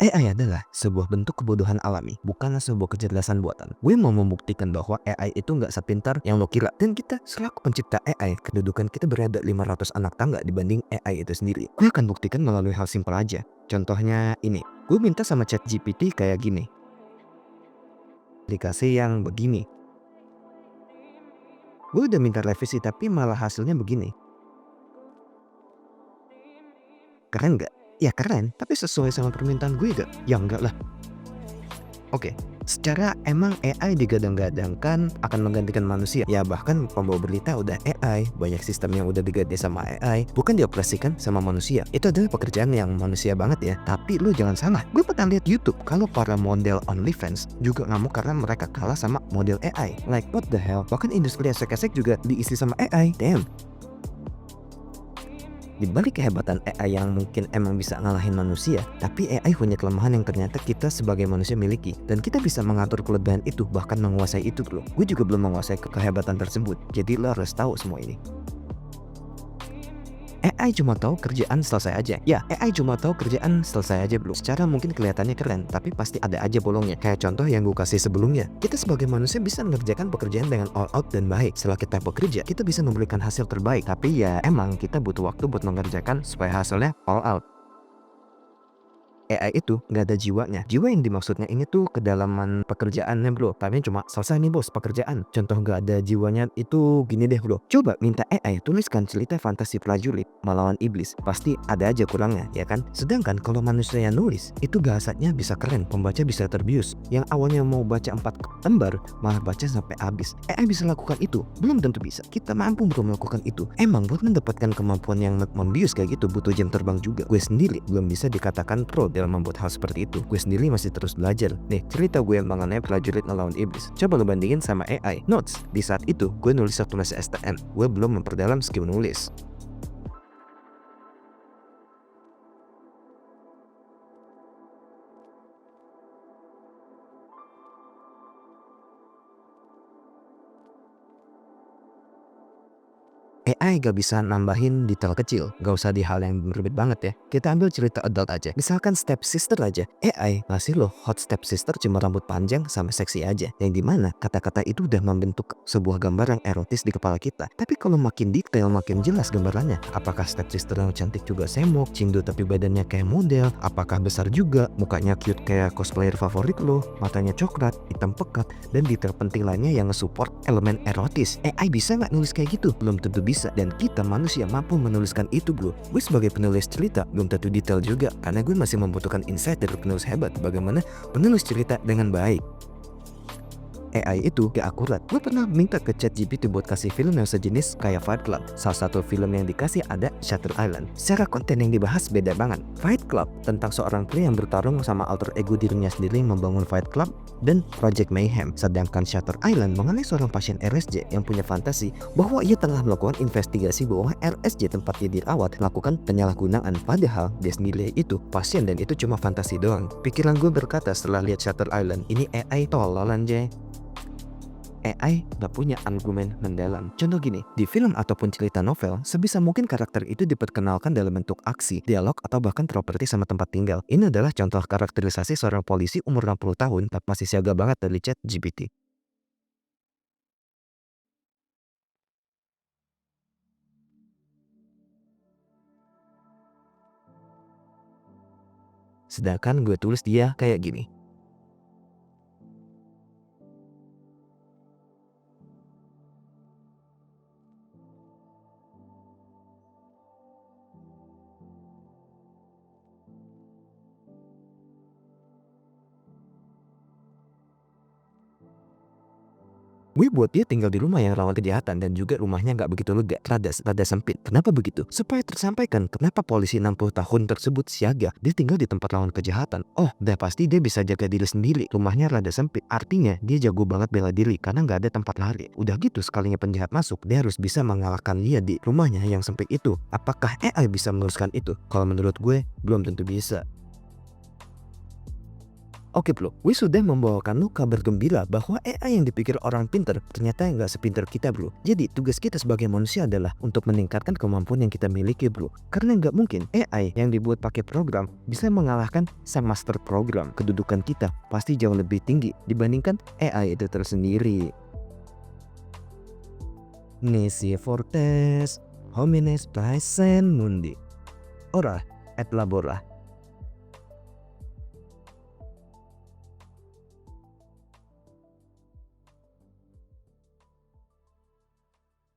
AI adalah sebuah bentuk kebodohan alami, bukanlah sebuah kecerdasan buatan. Gue mau membuktikan bahwa AI itu nggak sepintar yang lo kira. Dan kita selaku pencipta AI, kedudukan kita berada 500 anak tangga dibanding AI itu sendiri. Gue akan buktikan melalui hal simpel aja. Contohnya ini, gue minta sama ChatGPT kayak gini. Aplikasi yang begini. Gue udah minta revisi tapi malah hasilnya begini. Keren nggak? Ya keren, tapi sesuai sama permintaan gue gak? Ya enggak lah. Oke, secara emang AI digadang-gadangkan akan menggantikan manusia. Ya bahkan pembawa berita udah AI, banyak sistem yang udah diganti sama AI, bukan dioperasikan sama manusia. Itu adalah pekerjaan yang manusia banget ya. Tapi lu jangan salah, gue pernah lihat YouTube kalau para model OnlyFans juga ngamuk karena mereka kalah sama model AI. Like what the hell? Bahkan industri esek-esek juga diisi sama AI. Damn. Di balik kehebatan AI yang mungkin emang bisa ngalahin manusia, tapi AI punya kelemahan yang ternyata kita sebagai manusia miliki. Dan kita bisa mengatur kelebihan itu, bahkan menguasai itu bro. Gue juga belum menguasai kehebatan tersebut, jadi lo harus tahu semua ini. AI cuma tahu kerjaan selesai aja. Ya, AI cuma tahu kerjaan selesai aja bro. Secara mungkin kelihatannya keren, tapi pasti ada aja bolongnya. Kayak contoh yang gue kasih sebelumnya. Kita sebagai manusia bisa mengerjakan pekerjaan dengan all out dan baik. Setelah kita bekerja, kita bisa memberikan hasil terbaik. Tapi ya emang kita butuh waktu buat mengerjakan supaya hasilnya all out. AI itu nggak ada jiwanya. Jiwa yang dimaksudnya ini tuh kedalaman pekerjaannya bro. Tapi cuma selesai nih bos pekerjaan. Contoh nggak ada jiwanya itu gini deh bro. Coba minta AI tuliskan cerita fantasi prajurit melawan iblis. Pasti ada aja kurangnya ya kan. Sedangkan kalau manusia yang nulis itu bahasanya bisa keren. Pembaca bisa terbius. Yang awalnya mau baca 4 lembar malah baca sampai habis. AI bisa lakukan itu? Belum tentu bisa. Kita mampu belum melakukan itu. Emang buat mendapatkan kemampuan yang membius kayak gitu butuh jam terbang juga. Gue sendiri belum bisa dikatakan pro dalam membuat hal seperti itu. Gue sendiri masih terus belajar. Nih, cerita gue yang mengenai prajurit melawan iblis. Coba lo bandingin sama AI. Notes, di saat itu gue nulis satu tulis STM. Gue belum memperdalam skill nulis. AI gak bisa nambahin detail kecil, gak usah di hal yang berbeda banget ya. Kita ambil cerita adult aja, misalkan step sister aja. AI ngasih lo hot step sister cuma rambut panjang sama seksi aja. Yang dimana kata-kata itu udah membentuk sebuah gambar yang erotis di kepala kita. Tapi kalau makin detail, makin jelas gambarannya. Apakah step sister yang cantik juga semok, cingdo tapi badannya kayak model? Apakah besar juga, mukanya cute kayak cosplayer favorit lo, matanya coklat, hitam pekat, dan detail penting lainnya yang nge-support elemen erotis. AI bisa nggak nulis kayak gitu? Belum tentu bisa, dan kita manusia mampu menuliskan itu bro. Gue sebagai penulis cerita belum tentu detail juga, karena gue masih membutuhkan insight dari penulis hebat bagaimana menulis cerita dengan baik. AI itu gak akurat. Gue pernah minta ke ChatGPT buat kasih film yang sejenis kayak Fight Club. Salah satu film yang dikasih ada Shutter Island. Secara konten yang dibahas beda banget. Fight Club tentang seorang pria yang bertarung sama alter ego dirinya sendiri membangun Fight Club dan Project Mayhem. Sedangkan Shutter Island mengenai seorang pasien RSJ yang punya fantasi bahwa ia tengah melakukan investigasi bahwa RSJ tempat dia dirawat melakukan penyalahgunaan. Padahal dia sendiri itu pasien dan itu cuma fantasi doang. Pikiran gue berkata setelah lihat Shutter Island, ini AI tolol anjay. AI gak punya argumen mendalam. Contoh gini, di film ataupun cerita novel, sebisa mungkin karakter itu diperkenalkan dalam bentuk aksi, dialog, atau bahkan properti sama tempat tinggal. Ini adalah contoh karakterisasi seorang polisi umur 60 tahun tapi masih siaga banget dari ChatGPT. Sedangkan gue tulis dia kayak gini. Gue buat dia tinggal di rumah yang rawan kejahatan dan juga rumahnya nggak begitu lega, rada sempit. Kenapa begitu? Supaya tersampaikan kenapa polisi 60 tahun tersebut siaga. Dia tinggal di tempat rawan kejahatan. Oh, udah pasti dia bisa jaga diri sendiri. Rumahnya rada sempit. Artinya dia jago banget bela diri karena nggak ada tempat lari. Udah gitu sekalinya penjahat masuk, dia harus bisa mengalahkan dia di rumahnya yang sempit itu. Apakah AI bisa meneruskan itu? Kalau menurut gue, belum tentu bisa. Oke bro, we sudah membawakan lu kabar gembira bahwa AI yang dipikir orang pinter ternyata nggak sepinter kita bro. Jadi tugas kita sebagai manusia adalah untuk meningkatkan kemampuan yang kita miliki bro. Karena nggak mungkin AI yang dibuat pakai program bisa mengalahkan sang master program. Kedudukan kita pasti jauh lebih tinggi dibandingkan AI itu tersendiri. Nisi fortes, homines praesen mundi. Ora et labora